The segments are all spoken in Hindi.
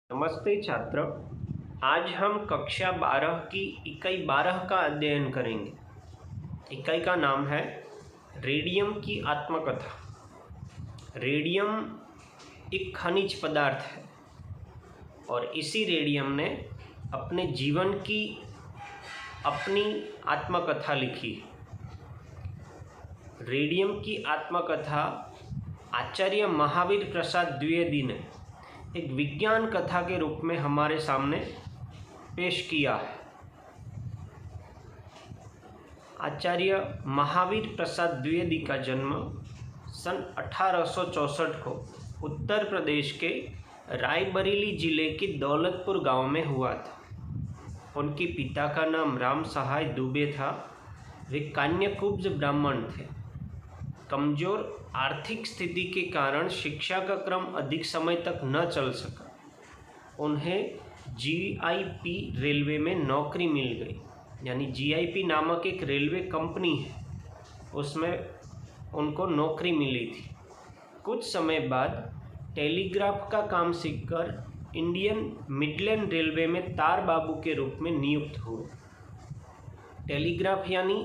नमस्ते छात्र। आज हम कक्षा 12 की इकाई 12 का अध्ययन करेंगे। इकाई का नाम है रेडियम की आत्मकथा। रेडियम एक खनिज पदार्थ है और इसी रेडियम ने अपने जीवन की अपनी आत्मकथा लिखी। रेडियम की आत्मकथा आचार्य महावीर प्रसाद द्विवेदी ने एक विज्ञान कथा के रूप में हमारे सामने पेश किया है। आचार्य महावीर प्रसाद द्विवेदी का जन्म सन 1864 को उत्तर प्रदेश के रायबरेली जिले के दौलतपुर गांव में हुआ था। उनके पिता का नाम राम सहाय दुबे था। वे कान्यकुब्ज ब्राह्मण थे। कमज़ोर आर्थिक स्थिति के कारण शिक्षा का क्रम अधिक समय तक न चल सका। उन्हें जीआईपी रेलवे में नौकरी मिल गई। यानी जीआईपी नामक एक रेलवे कंपनी है, उसमें उनको नौकरी मिली थी। कुछ समय बाद टेलीग्राफ का काम सीखकर इंडियन मिडलैंड रेलवे में तार बाबू के रूप में नियुक्त हुए। टेलीग्राफ यानी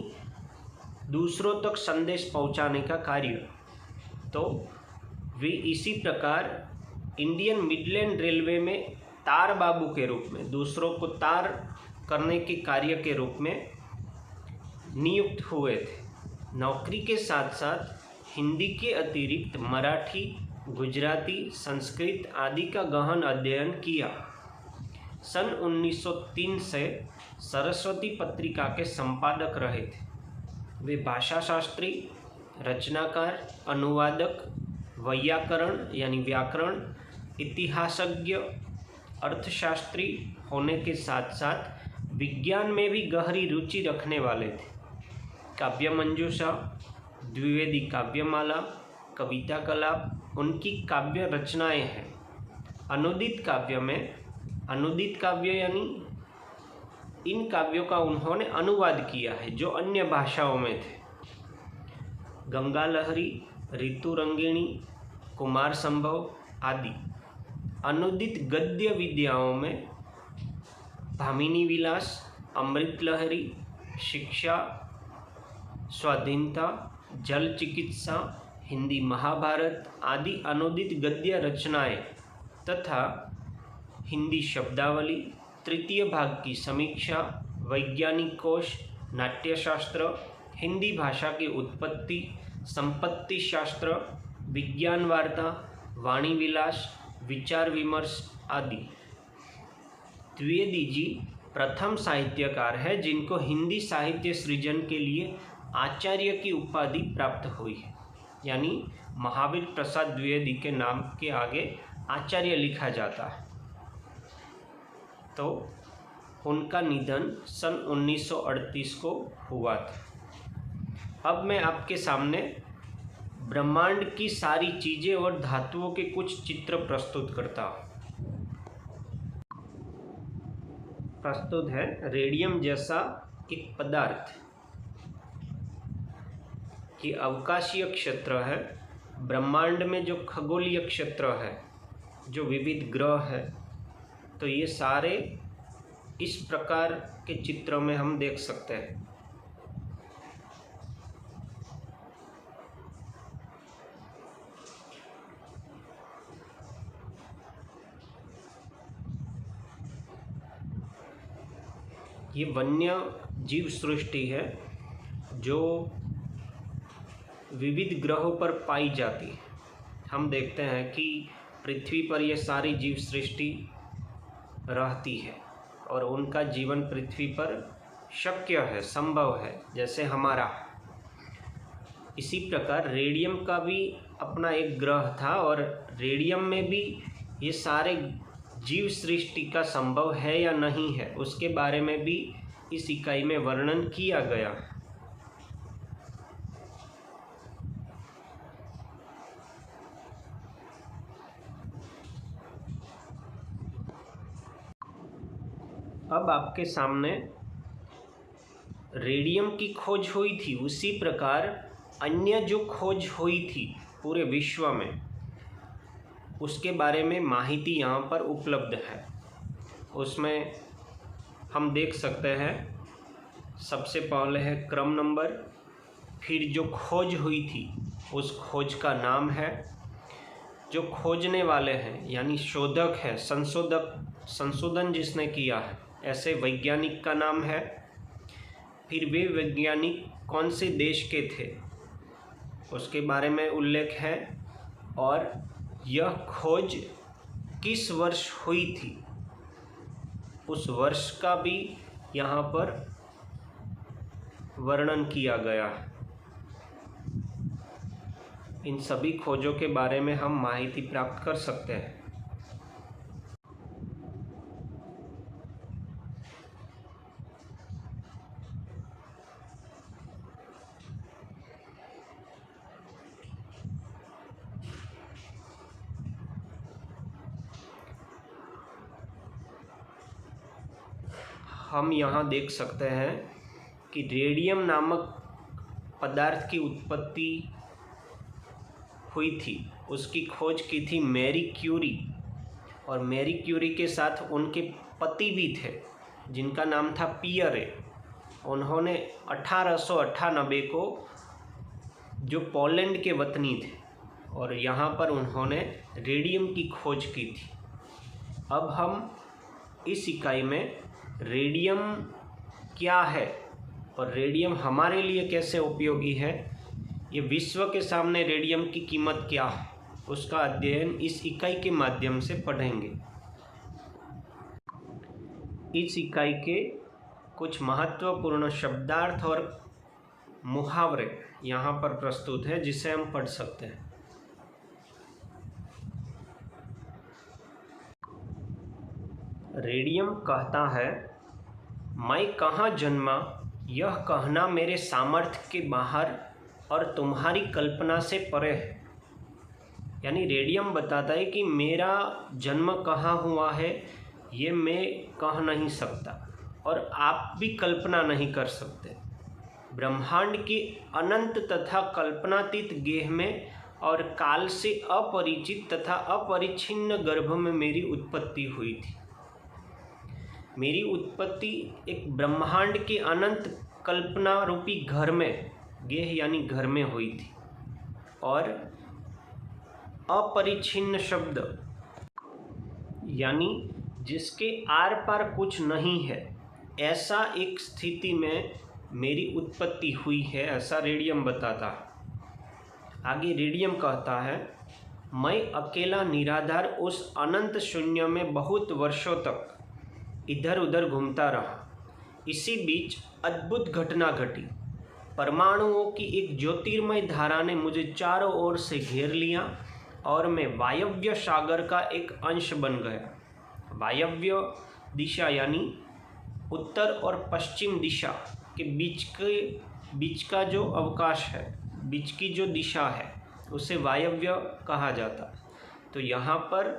दूसरों तक संदेश पहुंचाने का कार्य। तो वे इसी प्रकार इंडियन मिडलैंड रेलवे में तार बाबू के रूप में दूसरों को तार करने के कार्य के रूप में नियुक्त हुए थे। नौकरी के साथ साथ हिंदी के अतिरिक्त मराठी, गुजराती, संस्कृत आदि का गहन अध्ययन किया। सन 1903 से सरस्वती पत्रिका के संपादक रहे थे। वे भाषाशास्त्री, रचनाकार, अनुवादक, वैयाकरण यानी व्याकरण, इतिहासज्ञ, अर्थशास्त्री होने के साथ साथ विज्ञान में भी गहरी रुचि रखने वाले थे। काव्य मंजूषा, द्विवेदी काव्यमाला, कविता कलाप उनकी काव्य रचनाएं हैं। अनुदित काव्य में, अनुदित काव्य यानी इन काव्यों का उन्होंने अनुवाद किया है जो अन्य भाषाओं में थे। गंगा लहरी, ऋतु रंगिणी, कुमार संभव आदि। अनुदित गद्य विद्याओं में भामिनी विलास, अमृत लहरी, शिक्षा, स्वाधीनता, जल चिकित्सा, हिंदी महाभारत आदि अनुदित गद्य रचनाएं तथा हिंदी शब्दावली, तृतीय भाग की समीक्षा, वैज्ञानिक कोश, नाट्यशास्त्र, हिंदी भाषा की उत्पत्ति, संपत्ति शास्त्र, विज्ञान वार्ता, वाणी विलास, विचार विमर्श आदि। द्विवेदी जी प्रथम साहित्यकार है जिनको हिंदी साहित्य सृजन के लिए आचार्य की उपाधि प्राप्त हुई है। यानी महावीर प्रसाद द्विवेदी के नाम के आगे आचार्य लिखा जाता है। तो उनका निधन सन 1938 को हुआ था। अब मैं आपके सामने ब्रह्मांड की सारी चीज़ें और धातुओं के कुछ चित्र प्रस्तुत करता हूँ। प्रस्तुत है रेडियम जैसा एक पदार्थ कि अवकाशीय क्षेत्र है। ब्रह्मांड में जो खगोलीय क्षेत्र है, जो विविध ग्रह है, तो ये सारे इस प्रकार के चित्रों में हम देख सकते हैं। ये वन्य जीव सृष्टि है जो विविध ग्रहों पर पाई जाती है। हम देखते हैं कि पृथ्वी पर ये सारी जीव सृष्टि रहती है और उनका जीवन पृथ्वी पर शक्य है, संभव है, जैसे हमारा। इसी प्रकार रेडियम का भी अपना एक ग्रह था और रेडियम में भी ये सारे जीव सृष्टि का संभव है या नहीं है, उसके बारे में भी इस इकाई में वर्णन किया गया है। अब आपके सामने रेडियम की खोज हुई थी, उसी प्रकार अन्य जो खोज हुई थी पूरे विश्व में, उसके बारे में माहिती यहाँ पर उपलब्ध है। उसमें हम देख सकते हैं, सबसे पहले है क्रम नंबर, फिर जो खोज हुई थी उस खोज का नाम है, जो खोजने वाले हैं यानी शोधक है, संशोधन जिसने किया है ऐसे वैज्ञानिक का नाम है, फिर वे वैज्ञानिक कौन से देश के थे उसके बारे में उल्लेख है, और यह खोज किस वर्ष हुई थी उस वर्ष का भी यहाँ पर वर्णन किया गया है। इन सभी खोजों के बारे में हम माहिती प्राप्त कर सकते हैं। हम यहाँ देख सकते हैं कि रेडियम नामक पदार्थ की उत्पत्ति हुई थी, उसकी खोज की थी मैरी क्यूरी, और मैरी क्यूरी के साथ उनके पति भी थे जिनका नाम था पियरे। उन्होंने 1898 को, जो पोलैंड के वतनी थे, और यहाँ पर उन्होंने रेडियम की खोज की थी। अब हम इस इकाई में रेडियम क्या है और रेडियम हमारे लिए कैसे उपयोगी है, ये विश्व के सामने रेडियम की कीमत क्या है, उसका अध्ययन इस इकाई के माध्यम से पढ़ेंगे। इस इकाई के कुछ महत्वपूर्ण शब्दार्थ और मुहावरे यहाँ पर प्रस्तुत है जिसे हम पढ़ सकते हैं। रेडियम कहता है, मैं कहाँ जन्मा यह कहना मेरे सामर्थ्य के बाहर और तुम्हारी कल्पना से परे है। यानी रेडियम बताता है कि मेरा जन्म कहाँ हुआ है ये मैं कह नहीं सकता और आप भी कल्पना नहीं कर सकते। ब्रह्मांड के अनंत तथा कल्पनातीत गेह में और काल से अपरिचित तथा अपरिच्छिन्न गर्भ में मेरी उत्पत्ति हुई थी। मेरी उत्पत्ति एक ब्रह्मांड के अनंत कल्पना रूपी घर में, गेह यानी घर में हुई थी, और अपरिच्छिन्न शब्द यानी जिसके आर पार कुछ नहीं है, ऐसा एक स्थिति में मेरी उत्पत्ति हुई है, ऐसा रेडियम बताता है। आगे रेडियम कहता है, मैं अकेला निराधार उस अनंत शून्य में बहुत वर्षों तक इधर उधर घूमता रहा। इसी बीच अद्भुत घटना घटी। परमाणुओं की एक ज्योतिर्मय धारा ने मुझे चारों ओर से घेर लिया और मैं वायव्य सागर का एक अंश बन गया। वायव्य दिशा यानी उत्तर और पश्चिम दिशा के बीच का जो अवकाश है, बीच की जो दिशा है, उसे वायव्य कहा जाता है। तो यहाँ पर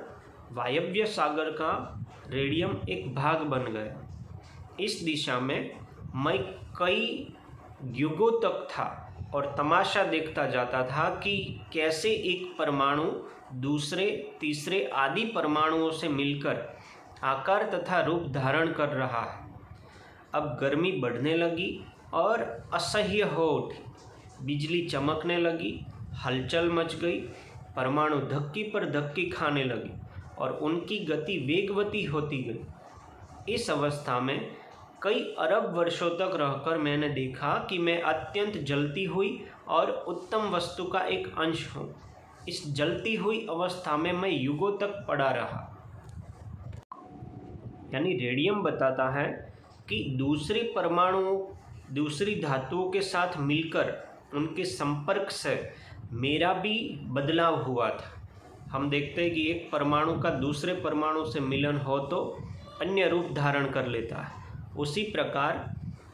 वायव्य सागर का रेडियम एक भाग बन गया। इस दिशा में मैं कई युगों तक था और तमाशा देखता जाता था कि कैसे एक परमाणु दूसरे, तीसरे आदि परमाणुओं से मिलकर आकार तथा रूप धारण कर रहा है। अब गर्मी बढ़ने लगी और असह्य हो उठी। बिजली चमकने लगी, हलचल मच गई, परमाणु धक्की पर धक्की खाने लगी और उनकी गति वेगवती होती गई। इस अवस्था में कई अरब वर्षों तक रहकर मैंने देखा कि मैं अत्यंत जलती हुई और उत्तम वस्तु का एक अंश हूँ। इस जलती हुई अवस्था में मैं युगों तक पड़ा रहा। यानी रेडियम बताता है कि दूसरे परमाणुओं, दूसरी धातुओं के साथ मिलकर उनके संपर्क से मेरा भी बदलाव हुआ था। हम देखते हैं कि एक परमाणु का दूसरे परमाणु से मिलन हो तो अन्य रूप धारण कर लेता है। उसी प्रकार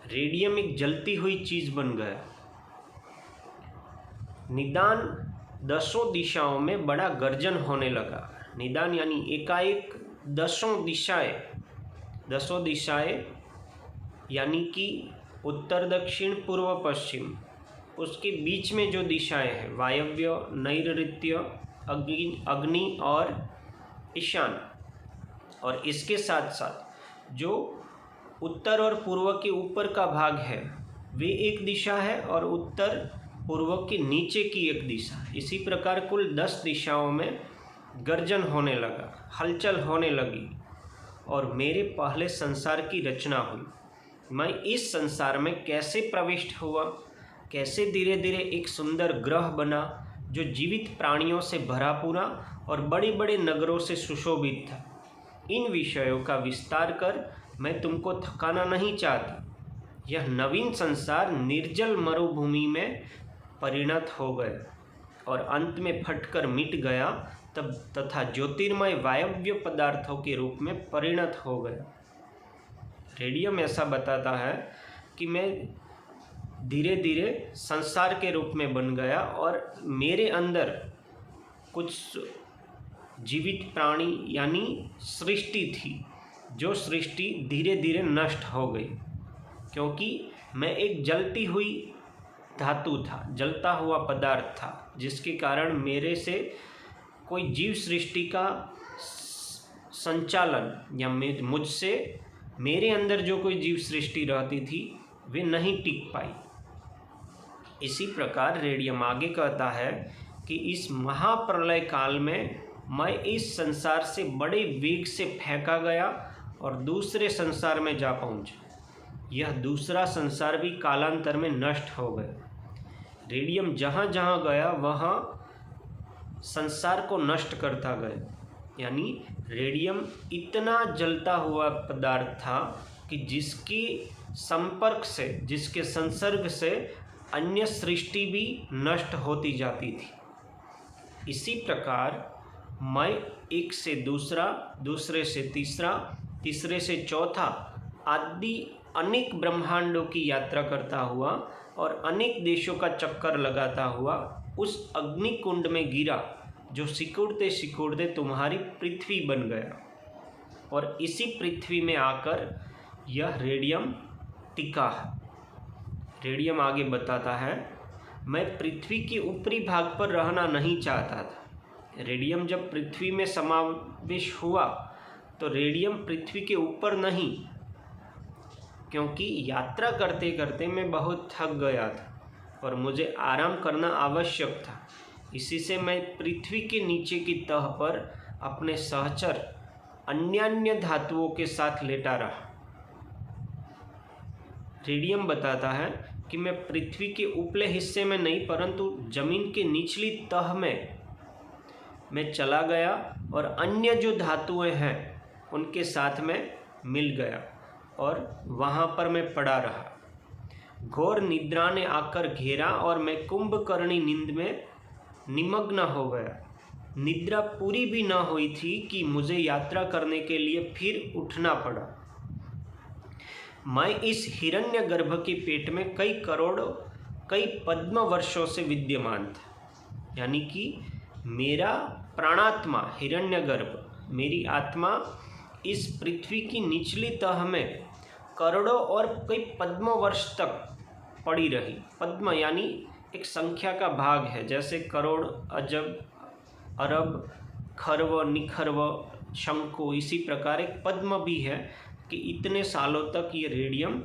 रेडियम एक जलती हुई चीज़ बन गया। निदान दसों दिशाओं में बड़ा गर्जन होने लगा। निदान यानी एकाएक दसों दिशाएं यानी कि उत्तर, दक्षिण, पूर्व, पश्चिम, उसके बीच में जो दिशाएं हैं, वायव्य, नैऋत्य, अग्नि और ईशान। और इसके साथ साथ जो उत्तर और पूर्व के ऊपर का भाग है वे एक दिशा है और उत्तर पूर्व के नीचे की एक दिशा। इसी प्रकार कुल 10 दिशाओं में गर्जन होने लगा, हलचल होने लगी और मेरे पहले संसार की रचना हुई। मैं इस संसार में कैसे प्रविष्ट हुआ, कैसे धीरे धीरे एक सुंदर ग्रह बना जो जीवित प्राणियों से भरा पूरा और बड़े बड़े नगरों से सुशोभित था। इन विषयों का विस्तार कर मैं तुमको थकाना नहीं चाहता। यह नवीन संसार निर्जल मरुभूमि में परिणत हो गया और अंत में फटकर मिट गया तब तथा ज्योतिर्मय वायव्य पदार्थों के रूप में परिणत हो गया। रेडियम ऐसा बताता है कि मैं धीरे धीरे संसार के रूप में बन गया और मेरे अंदर कुछ जीवित प्राणी यानी सृष्टि थी, जो सृष्टि धीरे धीरे नष्ट हो गई क्योंकि मैं एक जलती हुई धातु था, जलता हुआ पदार्थ था, जिसके कारण मेरे से कोई जीव सृष्टि का संचालन या मुझसे मेरे अंदर जो कोई जीव सृष्टि रहती थी वे नहीं टिक पाई। इसी प्रकार रेडियम आगे कहता है कि इस महाप्रलय काल में मैं इस संसार से बड़े वेग से फेंका गया और दूसरे संसार में जा पहुंचा। यह दूसरा संसार भी कालांतर में नष्ट हो गया। रेडियम जहाँ जहाँ गया वहाँ संसार को नष्ट करता गया, यानी रेडियम इतना जलता हुआ पदार्थ था कि जिसकी संपर्क से, जिसके संसर्ग से अन्य सृष्टि भी नष्ट होती जाती थी। इसी प्रकार मैं एक से दूसरा, दूसरे से तीसरा, तीसरे से चौथा आदि अनेक ब्रह्मांडों की यात्रा करता हुआ और अनेक देशों का चक्कर लगाता हुआ उस अग्निकुंड में गिरा जो सिकुड़ते सिकुड़ते तुम्हारी पृथ्वी बन गया। और इसी पृथ्वी में आकर यह रेडियम टिका है। रेडियम आगे बताता है, मैं पृथ्वी के ऊपरी भाग पर रहना नहीं चाहता था। रेडियम जब पृथ्वी में समावेश हुआ तो रेडियम पृथ्वी के ऊपर नहीं, क्योंकि यात्रा करते करते मैं बहुत थक गया था और मुझे आराम करना आवश्यक था। इसी से मैं पृथ्वी के नीचे की तह पर अपने सहचर अन्यान्य धातुओं के साथ लेटा रहा। रेडियम बताता है कि मैं पृथ्वी के उपले हिस्से में नहीं परंतु जमीन के निचली तह में मैं चला गया और अन्य जो धातुएं हैं उनके साथ में मिल गया और वहाँ पर मैं पड़ा रहा। घोर निद्रा ने आकर घेरा और मैं कुंभकर्णी नींद में निमग्न हो गया। निद्रा पूरी भी न हुई थी कि मुझे यात्रा करने के लिए फिर उठना पड़ा। मैं इस हिरण्यगर्भ के पेट में कई पद्म वर्षों से विद्यमान था, यानी कि मेरा प्राणात्मा हिरण्यगर्भ, मेरी आत्मा इस पृथ्वी की निचली तह में करोड़ों और कई पद्म वर्ष तक पड़ी रही। पद्म यानी एक संख्या का भाग है, जैसे करोड़, अजब, अरब, खर्व, निखर्व, शंकु, इसी प्रकार एक पद्म भी है कि इतने सालों तक ये रेडियम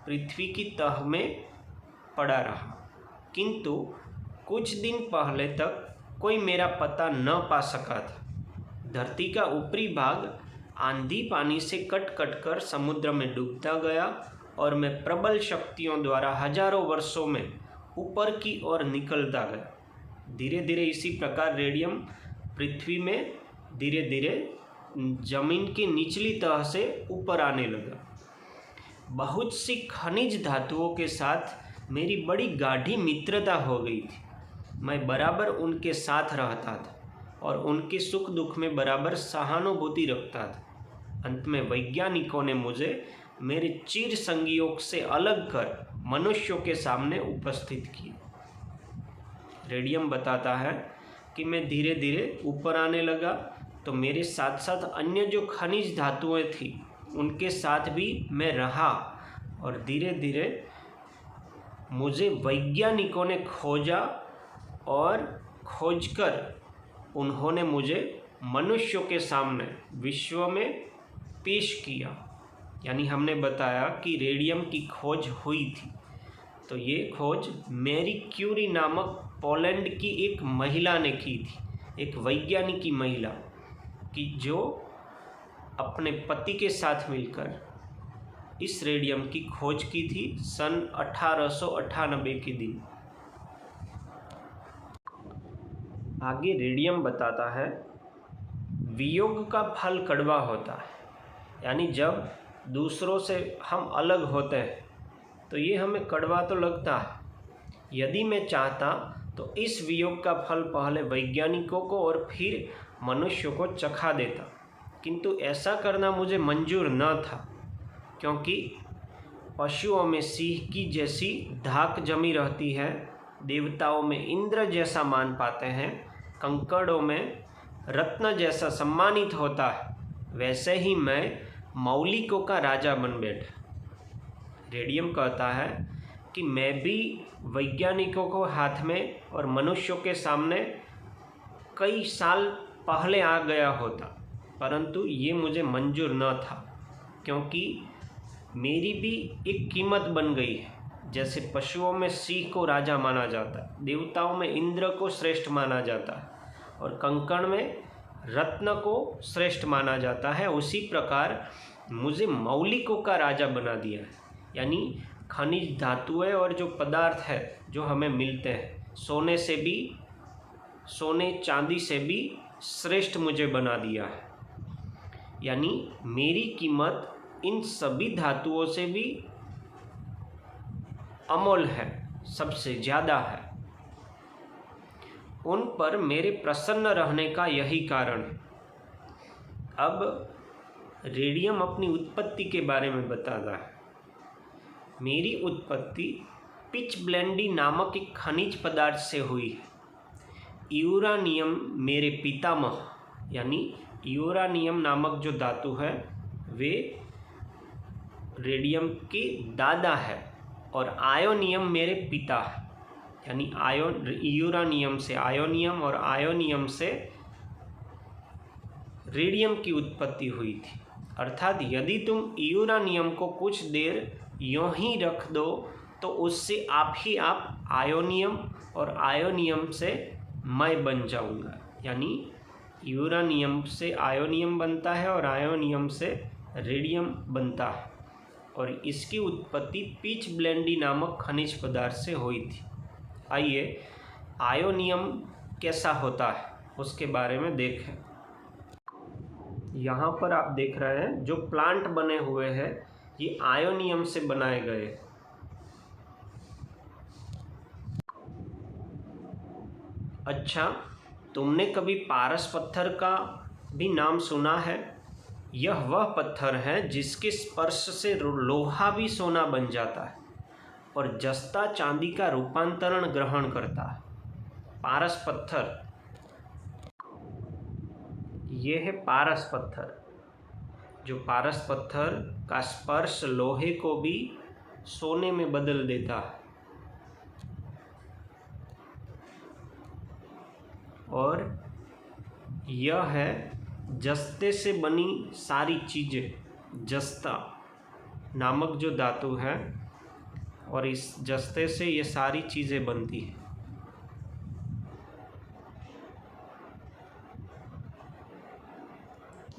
पृथ्वी की तह में पड़ा रहा। किंतु कुछ दिन पहले तक कोई मेरा पता न पा सका था। धरती का ऊपरी भाग आंधी पानी से कट कट कर समुद्र में डूबता गया और मैं प्रबल शक्तियों द्वारा हजारों वर्षों में ऊपर की ओर निकलता गया। धीरे धीरे इसी प्रकार रेडियम पृथ्वी में धीरे धीरे जमीन की निचली तह से ऊपर आने लगा। बहुत सी खनिज धातुओं के साथ मेरी बड़ी गाढ़ी मित्रता हो गई थी। मैं बराबर उनके साथ रहता था और उनके सुख दुख में बराबर सहानुभूति रखता था। अंत में वैज्ञानिकों ने मुझे मेरे चिर संगियों से अलग कर मनुष्यों के सामने उपस्थित किया। रेडियम बताता है कि मैं धीरे धीरे ऊपर आने लगा तो मेरे साथ साथ अन्य जो खनिज धातुएं थी उनके साथ भी मैं रहा और धीरे धीरे मुझे वैज्ञानिकों ने खोजा और खोजकर उन्होंने मुझे मनुष्यों के सामने विश्व में पेश किया। यानी हमने बताया कि रेडियम की खोज हुई थी, तो ये खोज मैरी क्यूरी नामक पोलैंड की एक महिला ने की थी, एक वैज्ञानिक महिला कि जो अपने पति के साथ मिलकर इस रेडियम की खोज की थी सन 1898 के दिन। आगे रेडियम बताता है, वियोग का फल कड़वा होता है। यानी जब दूसरों से हम अलग होते हैं तो ये हमें कड़वा तो लगता है। यदि मैं चाहता तो इस वियोग का फल पहले वैज्ञानिकों को और फिर मनुष्यों को चखा देता, किंतु ऐसा करना मुझे मंजूर न था, क्योंकि पशुओं में सिंह की जैसी धाक जमी रहती है, देवताओं में इंद्र जैसा मान पाते हैं, कंकड़ों में रत्न जैसा सम्मानित होता है, वैसे ही मैं मौलिकों का राजा बन बैठा। रेडियम कहता है कि मैं भी वैज्ञानिकों को हाथ में और मनुष्यों के सामने कई साल पहले आ गया होता, परंतु ये मुझे मंजूर न था, क्योंकि मेरी भी एक कीमत बन गई है। जैसे पशुओं में सिंह को राजा माना जाता है, देवताओं में इंद्र को श्रेष्ठ माना जाता है और कंकड़ में रत्न को श्रेष्ठ माना जाता है, उसी प्रकार मुझे मौलिकों का राजा बना दिया है। यानी खनिज धातुएं और जो पदार्थ है जो हमें मिलते हैं, सोने चांदी से भी श्रेष्ठ मुझे बना दिया है। यानी मेरी कीमत इन सभी धातुओं से भी अमोल है, सबसे ज़्यादा है। उन पर मेरे प्रसन्न रहने का यही कारण है। अब रेडियम अपनी उत्पत्ति के बारे में बताता है। मेरी उत्पत्ति पिचब्लेंडी नामक एक खनिज पदार्थ से हुई है। यूरानियम मेरे पितामह, यानी यूरानियम नामक जो धातु है वे रेडियम के दादा है, और आयोनियम मेरे पिता है। यानी यूरानियम से आयोनियम और आयोनियम से रेडियम की उत्पत्ति हुई थी। अर्थात यदि तुम यूरानियम को कुछ देर यूं ही रख दो तो उससे आप ही आप आयोनियम और आयोनियम से मैं बन जाऊंगा। यानी यूरानियम से आयोनियम बनता है और आयोनियम से रेडियम बनता है, और इसकी उत्पत्ति पिचब्लेंडी नामक खनिज पदार्थ से हुई थी। आइए आयोनियम कैसा होता है उसके बारे में देखें। यहाँ पर आप देख रहे हैं जो प्लांट बने हुए हैं ये आयोनियम से बनाए गए। अच्छा, तुमने कभी पारस पत्थर का भी नाम सुना है? यह वह पत्थर है जिसके स्पर्श से लोहा भी सोना बन जाता है और जस्ता चांदी का रूपांतरण ग्रहण करता है। पारस पत्थर, यह है पारस पत्थर। जो पारस पत्थर का स्पर्श लोहे को भी सोने में बदल देता है, और यह है जस्ते से बनी सारी चीज़ें। जस्ता नामक जो धातु है और इस जस्ते से ये सारी चीज़ें बनती हैं।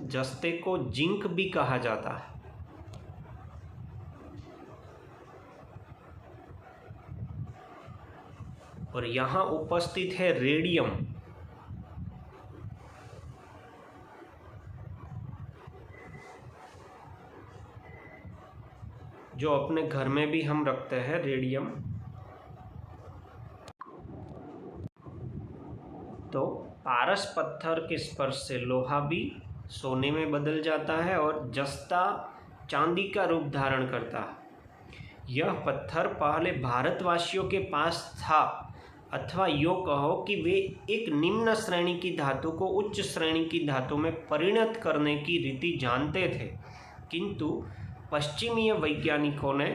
जस्ते को जिंक भी कहा जाता है। और यहाँ उपस्थित है रेडियम। जो अपने घर में भी हम रखते हैं रेडियम। तो पारस पत्थर के स्पर्श से लोहा भी सोने में बदल जाता है और जस्ता चांदी का रूप धारण करता है। यह पत्थर पहले भारतवासियों के पास था, अथवा यूँ कहो कि वे एक निम्न श्रेणी की धातु को उच्च श्रेणी की धातु में परिणत करने की रीति जानते थे, किंतु पश्चिमीय वैज्ञानिकों ने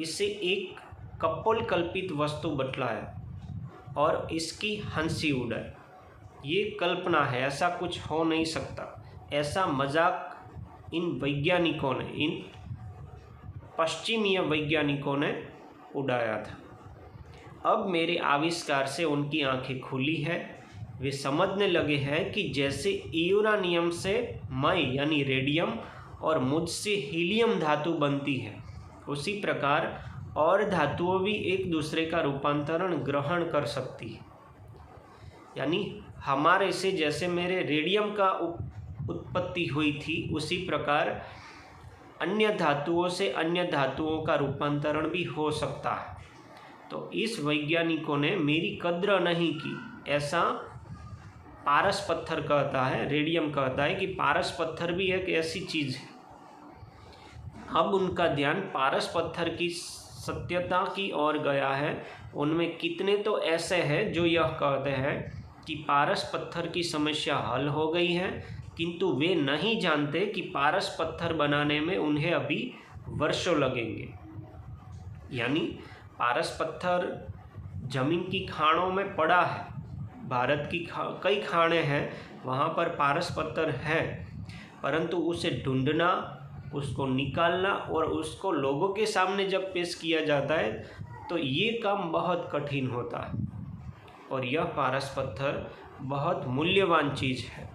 इसे एक कपोल कल्पित वस्तु बतलाया और इसकी हंसी उड़ाई। ये कल्पना है, ऐसा कुछ हो नहीं सकता। ऐसा मजाक इन वैज्ञानिकों ने, इन पश्चिमीय वैज्ञानिकों ने उड़ाया था। अब मेरे आविष्कार से उनकी आंखें खुली है। वे समझने लगे हैं कि जैसे यूरेनियम से मैं यानी रेडियम और मुझसे हीलियम धातु बनती है, उसी प्रकार और धातुओं भी एक दूसरे का रूपांतरण ग्रहण कर सकती है। यानी हमारे से जैसे मेरे रेडियम का उत्पत्ति हुई थी, उसी प्रकार अन्य धातुओं से अन्य धातुओं का रूपांतरण भी हो सकता है। तो इस वैज्ञानिकों ने मेरी कद्र नहीं की, ऐसा पारस पत्थर कहता है, रेडियम कहता है कि पारस पत्थर भी एक ऐसी चीज़ है। अब उनका ध्यान पारस पत्थर की सत्यता की ओर गया है। उनमें कितने तो ऐसे हैं जो यह कहते हैं कि पारस पत्थर की समस्या हल हो गई है, किंतु वे नहीं जानते कि पारस पत्थर बनाने में उन्हें अभी वर्षों लगेंगे। यानी पारस पत्थर जमीन की खानों में पड़ा है। भारत की कई खाने हैं, वहाँ पर पारस पत्थर है, परंतु उसे ढूंढना, उसको निकालना और उसको लोगों के सामने जब पेश किया जाता है तो ये काम बहुत कठिन होता है। और यह पारस पत्थर बहुत मूल्यवान चीज़ है।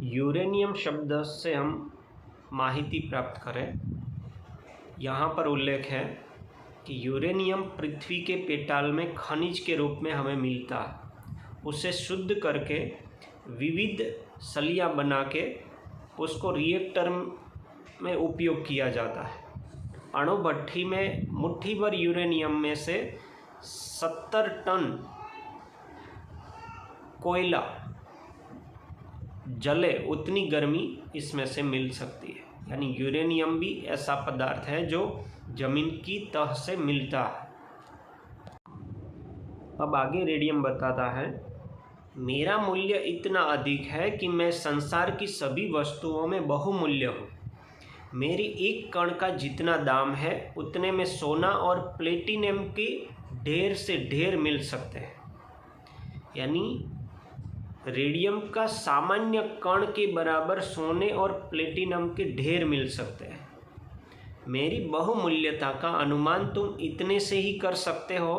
यूरेनियम शब्द से हम माहिती प्राप्त करें, यहाँ पर उल्लेख है कि यूरेनियम पृथ्वी के पेटाल में खनिज के रूप में हमें मिलता है। उसे शुद्ध करके विविध सलियाँ बना के उसको रिएक्टर में उपयोग किया जाता है। अणुभट्ठी में मुट्ठी भर यूरेनियम में से 70 टन कोयला जले उतनी गर्मी इसमें से मिल सकती है। यानी यूरेनियम भी ऐसा पदार्थ है जो जमीन की तह से मिलता है। अब आगे रेडियम बताता है, मेरा मूल्य इतना अधिक है कि मैं संसार की सभी वस्तुओं में बहुमूल्य हूँ। मेरी एक कण का जितना दाम है उतने में सोना और प्लेटिनम के ढेर से ढेर मिल सकते हैं। यानी रेडियम का सामान्य कण के बराबर सोने और प्लेटिनम के ढेर मिल सकते हैं। मेरी बहुमूल्यता का अनुमान तुम इतने से ही कर सकते हो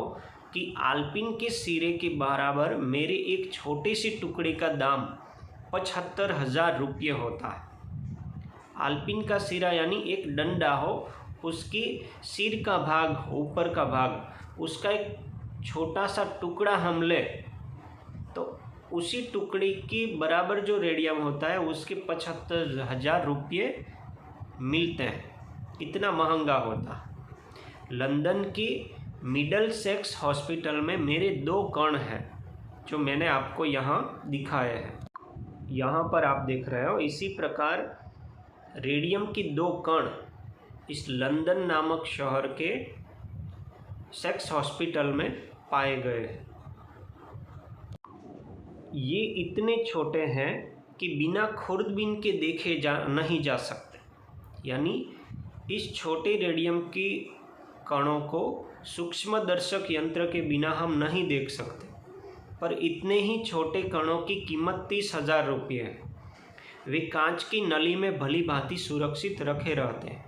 कि आल्पिन के सिरे के बराबर मेरे एक छोटे से टुकड़े का दाम 75,000 रुपये होता है। आल्पिन का सिरा यानी एक डंडा हो, उसके सिर का भाग, ऊपर का भाग, उसका एक छोटा सा टुकड़ा हम ले तो उसी टुकड़े के बराबर जो रेडियम होता है उसके 75,000 रुपये मिलते हैं। इतना महंगा होता है। लंदन के मिडलसेक्स हॉस्पिटल में मेरे 2 कण हैं जो मैंने आपको यहाँ दिखाए हैं। यहाँ पर आप देख रहे हो, इसी प्रकार रेडियम के 2 कण इस लंदन नामक शहर के सेक्स हॉस्पिटल में पाए गए हैं। ये इतने छोटे हैं कि बिना खुर्दबीन के देखे नहीं जा सकते। यानी इस छोटे रेडियम के कणों को सूक्ष्मदर्शक यंत्र के बिना हम नहीं देख सकते, पर इतने ही छोटे कणों की कीमत 30,000 रुपये है। वे कांच की नली में भली भांति सुरक्षित रखे रहते हैं।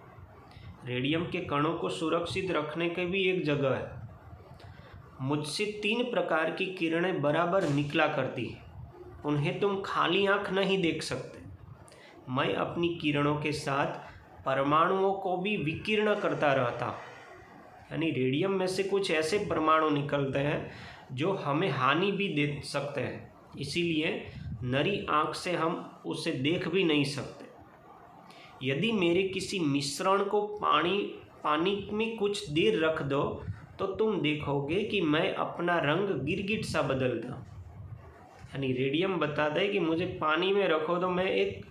रेडियम के कणों को सुरक्षित रखने की भी एक जगह है। मुझसे 3 प्रकार की किरणें बराबर निकला करती हैं। उन्हें तुम खाली आँख नहीं देख सकते। मैं अपनी किरणों के साथ परमाणुओं को भी विकीर्ण करता रहता हूँ। यानी रेडियम में से कुछ ऐसे परमाणु निकलते हैं जो हमें हानि भी दे सकते हैं, इसीलिए नरी आँख से हम उसे देख भी नहीं सकते। यदि मेरे किसी मिश्रण को पानी में कुछ देर रख दो तो तुम देखोगे कि मैं अपना रंग गिरगिट सा बदलता हूँ। यानी रेडियम बताता है कि मुझे पानी में रखो तो मैं एक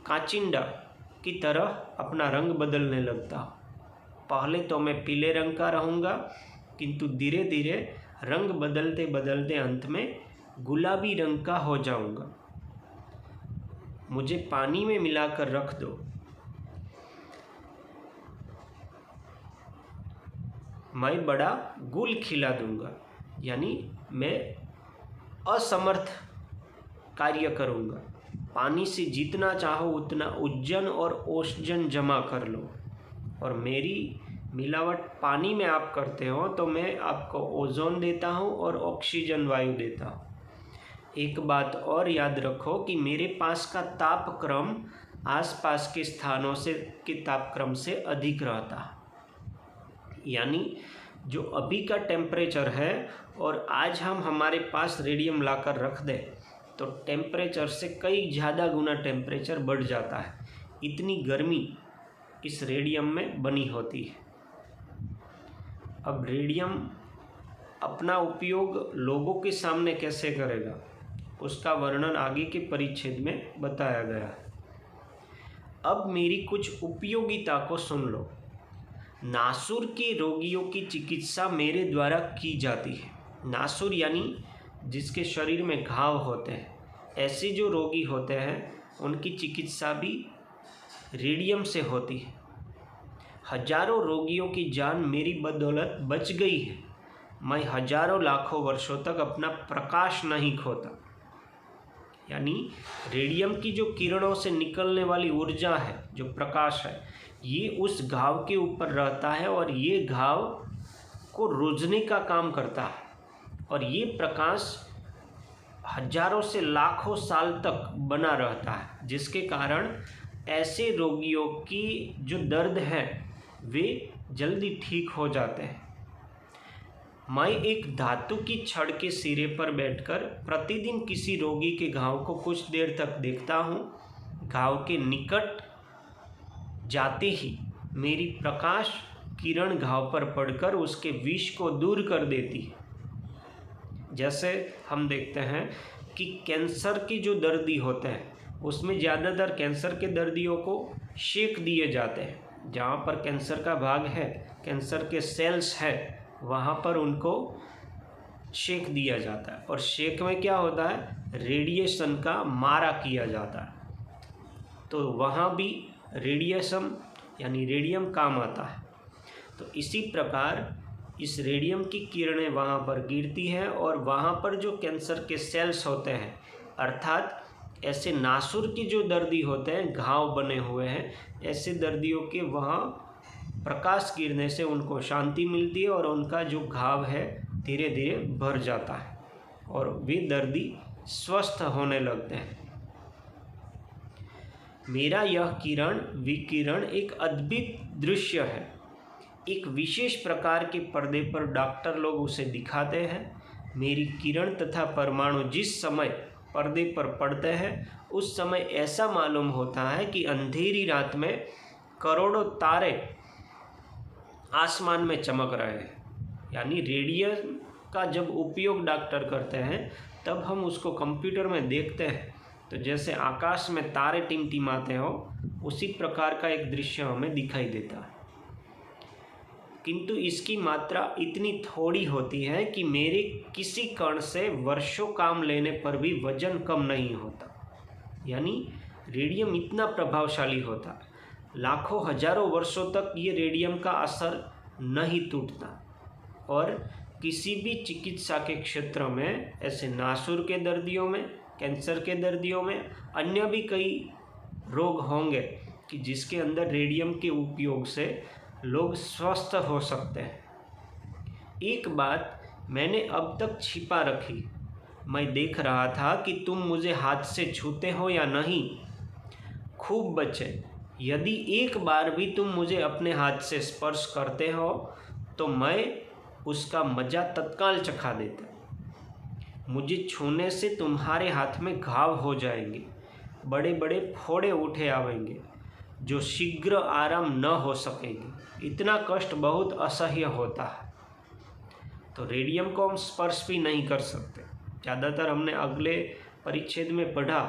काचिंडा की तरह अपना रंग बदलने लगता हूँ। पहले तो मैं पीले रंग का रहूँगा, किंतु धीरे धीरे रंग बदलते बदलते अंत में गुलाबी रंग का हो जाऊँगा। मुझे पानी में मिलाकर रख दो, मैं बड़ा गुल खिला दूँगा। यानी मैं असमर्थ कार्य करूँगा। पानी से जितना चाहो उतना उज्जन और ओषजन जमा कर लो, और मेरी मिलावट पानी में आप करते हो तो मैं आपको ओजोन देता हूँ और ऑक्सीजन वायु देता हूँ। एक बात और याद रखो कि मेरे पास का तापक्रम आसपास के स्थानों से के तापक्रम से अधिक रहता है। यानी जो अभी का टेम्परेचर है और आज हम हमारे पास रेडियम लाकर रख दें तो टेम्परेचर से कई ज़्यादा गुना टेम्परेचर बढ़ जाता है। इतनी गर्मी इस रेडियम में बनी होती है। अब रेडियम अपना उपयोग लोगों के सामने कैसे करेगा, उसका वर्णन आगे के परिच्छेद में बताया गया है। अब मेरी कुछ उपयोगिता को सुन लो। नासुर के रोगियों की चिकित्सा मेरे द्वारा की जाती है। नासुर यानी जिसके शरीर में घाव होते हैं, ऐसे जो रोगी होते हैं उनकी चिकित्सा भी रेडियम से होती है। हजारों रोगियों की जान मेरी बदौलत बच गई है। मैं हजारों लाखों वर्षों तक अपना प्रकाश नहीं खोता। यानी रेडियम की जो किरणों से निकलने वाली ऊर्जा है, जो प्रकाश है, ये उस घाव के ऊपर रहता है और ये घाव को रोजने का काम करता है, और ये प्रकाश हजारों से लाखों साल तक बना रहता है, जिसके कारण ऐसे रोगियों की जो दर्द है वे जल्दी ठीक हो जाते हैं। मैं एक धातु की छड़ के सिरे पर बैठकर प्रतिदिन किसी रोगी के घाव को कुछ देर तक देखता हूँ। घाव के निकट जाते ही मेरी प्रकाश किरण घाव पर पड़कर उसके विष को दूर कर देती है। जैसे हम देखते हैं कि कैंसर के जो दर्दी होते हैं उसमें ज़्यादातर कैंसर के दर्दियों को शेक दिए जाते हैं। जहाँ पर कैंसर का भाग है, कैंसर के सेल्स है, वहाँ पर उनको शेक दिया जाता है, और शेक में क्या होता है, रेडिएशन का मारा किया जाता है। तो वहाँ भी रेडिएशन यानी रेडियम काम आता है। तो इसी प्रकार इस रेडियम की किरणें वहाँ पर गिरती हैं, और वहाँ पर जो कैंसर के सेल्स होते हैं, अर्थात ऐसे नासुर के जो दर्दी होते हैं, घाव बने हुए हैं, ऐसे दर्दियों के वहाँ प्रकाश गिरने से उनको शांति मिलती है और उनका जो घाव है धीरे धीरे भर जाता है और वे दर्दी स्वस्थ होने लगते हैं। मेरा यह किरण विकिरण एक अद्भुत दृश्य है। एक विशेष प्रकार के पर्दे पर डॉक्टर लोग उसे दिखाते हैं। मेरी किरण तथा परमाणु जिस समय पर्दे पर पड़ते हैं उस समय ऐसा मालूम होता है कि अंधेरी रात में करोड़ों तारे आसमान में चमक रहे हैं। यानी रेडियम का जब उपयोग डॉक्टर करते हैं तब हम उसको कंप्यूटर में देखते हैं तो जैसे आकाश में तारे टिमटिमाते हो उसी प्रकार का एक दृश्य हमें दिखाई देता है। किंतु इसकी मात्रा इतनी थोड़ी होती है कि मेरे किसी कण से वर्षों काम लेने पर भी वजन कम नहीं होता। यानी रेडियम इतना प्रभावशाली होता है, लाखों हजारों वर्षों तक ये रेडियम का असर नहीं टूटता। और किसी भी चिकित्सा के क्षेत्र में ऐसे नासुर के दर्दियों में, कैंसर के दर्दियों में, अन्य भी कई रोग होंगे कि जिसके अंदर रेडियम के उपयोग से लोग स्वस्थ हो सकते हैं। एक बात मैंने अब तक छिपा रखी। मैं देख रहा था कि तुम मुझे हाथ से छूते हो या नहीं। खूब बचे, यदि एक बार भी तुम मुझे अपने हाथ से स्पर्श करते हो तो मैं उसका मज़ा तत्काल चखा देता। मुझे छूने से तुम्हारे हाथ में घाव हो जाएंगे, बड़े बड़े फोड़े उठे आवेंगे जो शीघ्र आराम न हो सकेंगे। इतना कष्ट बहुत असह्य होता है। तो रेडियम को हम स्पर्श भी नहीं कर सकते। ज़्यादातर हमने अगले परिच्छेद में पढ़ा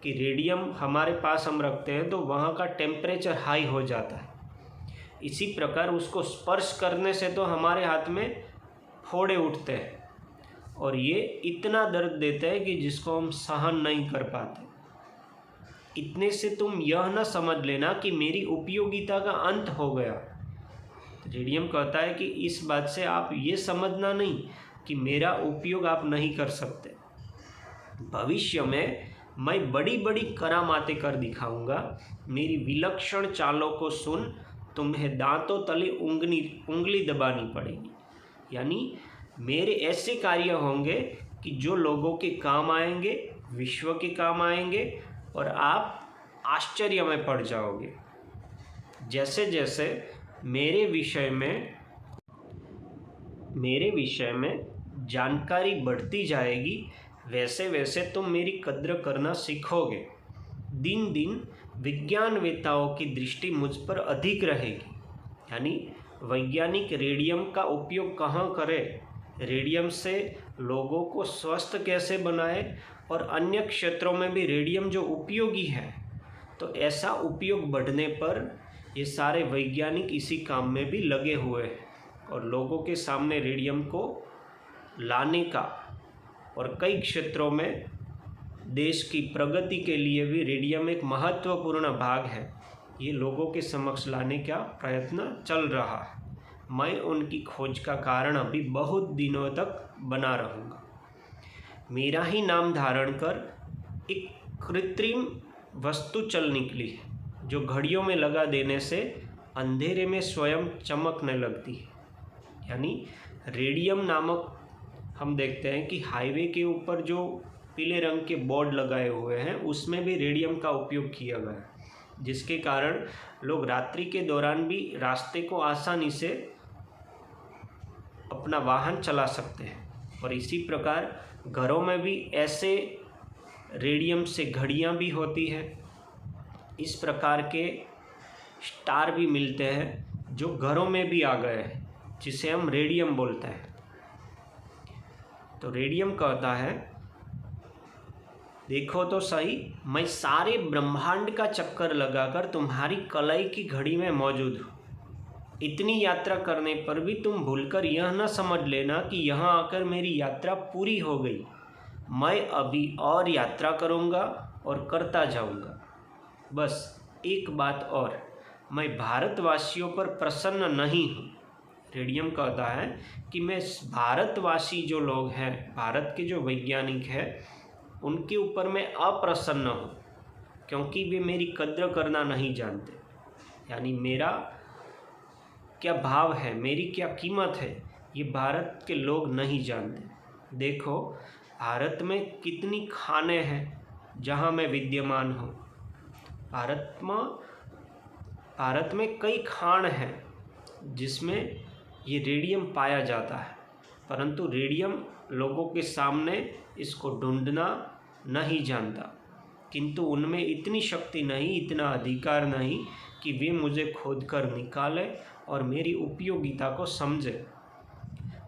कि रेडियम हमारे पास हम रखते हैं तो वहाँ का टेम्परेचर हाई हो जाता है। इसी प्रकार उसको स्पर्श करने से तो हमारे हाथ में फोड़े उठते हैं और ये इतना दर्द देते हैं कि जिसको हम सहन नहीं कर पाते। इतने से तुम यह न समझ लेना कि मेरी उपयोगिता का अंत हो गया। रेडियम कहता है कि इस बात से आप ये समझना नहीं, कि मेरा उपयोग आप नहीं कर सकते। भविष्य में मैं बड़ी बड़ी करामातें कर दिखाऊंगा। मेरी विलक्षण चालों को सुन तुम्हें दांतों तले उंगली दबानी पड़ेगी। यानी मेरे ऐसे कार्य होंगे कि जो लोगों के काम आएंगे, विश्व के काम आएंगे, और आप आश्चर्य में पड़ जाओगे। जैसे जैसे मेरे विषय में जानकारी बढ़ती जाएगी, वैसे वैसे तुम मेरी कद्र करना सीखोगे। दिन दिन विज्ञानवेत्ताओं की दृष्टि मुझ पर अधिक रहेगी। यानी वैज्ञानिक रेडियम का उपयोग कहाँ करें, रेडियम से लोगों को स्वस्थ कैसे बनाए, और अन्य क्षेत्रों में भी रेडियम जो उपयोगी है, तो ऐसा उपयोग बढ़ने पर ये सारे वैज्ञानिक इसी काम में भी लगे हुए हैं और लोगों के सामने रेडियम को लाने का, और कई क्षेत्रों में देश की प्रगति के लिए भी रेडियम एक महत्वपूर्ण भाग है, ये लोगों के समक्ष लाने का प्रयत्न चल रहा है। मैं उनकी खोज का कारण अभी बहुत दिनों तक बना रहूँगा। मेरा ही नाम धारण कर एक कृत्रिम वस्तु चल निकली है जो घड़ियों में लगा देने से अंधेरे में स्वयं चमकने लगती है। यानी रेडियम नामक, हम देखते हैं कि हाईवे के ऊपर जो पीले रंग के बोर्ड लगाए हुए हैं उसमें भी रेडियम का उपयोग किया गया है, जिसके कारण लोग रात्रि के दौरान भी रास्ते को आसानी से अपना वाहन चला सकते हैं। और इसी प्रकार घरों में भी ऐसे रेडियम से घड़ियां भी होती है। इस प्रकार के स्टार भी मिलते हैं जो घरों में भी आ गए हैं, जिसे हम रेडियम बोलते हैं। तो रेडियम कहता है, देखो तो सही, मैं सारे ब्रह्मांड का चक्कर लगाकर तुम्हारी कलाई की घड़ी में मौजूद हूँ। इतनी यात्रा करने पर भी तुम भूलकर यह न समझ लेना कि यहाँ आकर मेरी यात्रा पूरी हो गई। मैं अभी और यात्रा करूँगा और करता जाऊँगा। बस एक बात और, मैं भारतवासियों पर प्रसन्न नहीं हूँ। रेडियम कहता है कि मैं भारतवासी जो लोग हैं, भारत के जो वैज्ञानिक हैं, उनके ऊपर मैं अप्रसन्न हूँ, क्योंकि वे मेरी कद्र करना नहीं जानते। यानी मेरा क्या भाव है, मेरी क्या कीमत है, ये भारत के लोग नहीं जानते। देखो भारत में कितनी खानें हैं जहाँ मैं विद्यमान हूँ। भारत में कई खान हैं जिसमें ये रेडियम पाया जाता है, परंतु रेडियम लोगों के सामने इसको ढूंढना नहीं जानता। किंतु उनमें इतनी शक्ति नहीं, इतना अधिकार नहीं कि वे मुझे खोद कर निकालें और मेरी उपयोगिता को समझें।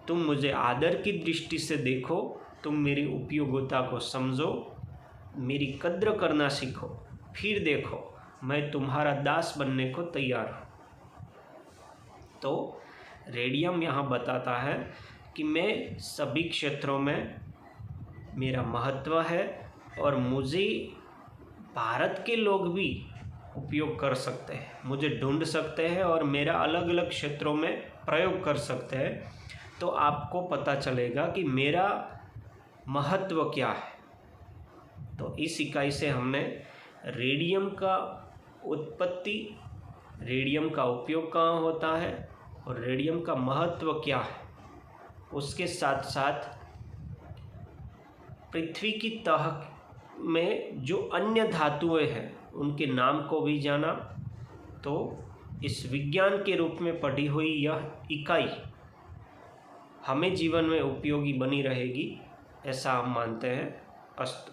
तुम मुझे आदर की दृष्टि से देखो, तुम मेरी उपयोगिता को समझो, मेरी कद्र करना सीखो, फिर देखो मैं तुम्हारा दास बनने को तैयार हूँ। तो रेडियम यहाँ बताता है कि मैं सभी क्षेत्रों में मेरा महत्व है और मुझे भारत के लोग भी उपयोग कर सकते हैं, मुझे ढूंढ सकते हैं और मेरा अलग अलग क्षेत्रों में प्रयोग कर सकते हैं। तो आपको पता चलेगा कि मेरा महत्व क्या है। तो इस इकाई से हमने रेडियम का उत्पत्ति, रेडियम का उपयोग कहाँ होता है और रेडियम का महत्व क्या है, उसके साथ साथ पृथ्वी की तह में जो अन्य धातुएं हैं उनके नाम को भी जाना। तो इस विज्ञान के रूप में पढ़ी हुई यह इकाई हमें जीवन में उपयोगी बनी रहेगी, ऐसा हम मानते हैं। अस्तु।